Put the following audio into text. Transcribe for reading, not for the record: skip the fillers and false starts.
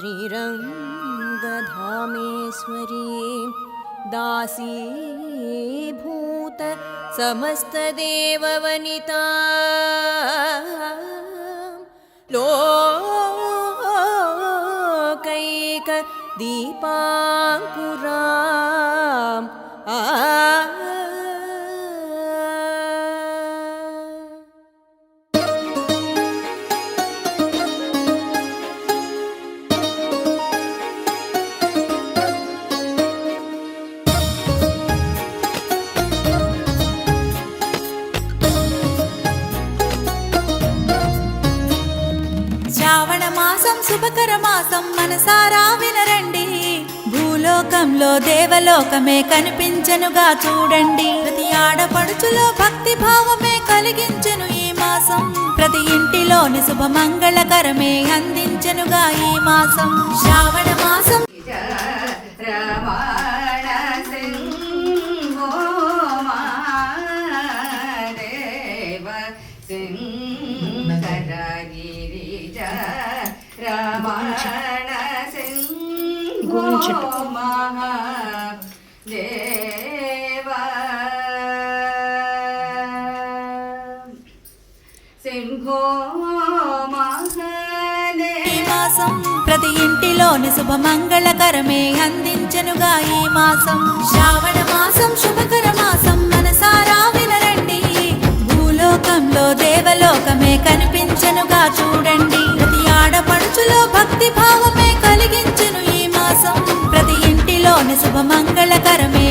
श्रीरङ्गधामेश्वरी दासीभूत समस्तदेववनिता लोकैक दीपाङ्कुराम् శ్రావణమాసం శుభకరమాసం మనసారా వినరండి. భూలోకంలో దేవలోకమే కనిపించెనుగా చూడండి. ప్రతి ఆడపడుచులో భక్తి భావమే కలిగించెను ఈ మాసం. ప్రతి ఇంటిలోని శుభమంగళకరమే అందించెనుగా ఈ మాసం. శ్రావణ మాసం రమణ సింహో మహాదేవ సింహో మాసం ప్రతి ఇంటిలోని శుభమంగళకరమే అందించెనుగా ఈ మాసం. శ్రావణ మాసం శుభకర మాసం మనసారా వినరండి. భూలోకంలో దేవలోకమే కనిపించెనుగా చూడండి. ప్రతి ఆడపడుచులో భక్తి భావమే కలిగించెను ఈ మాసం. ప్రతి ఇంటిలోని శుభమంగళకరమే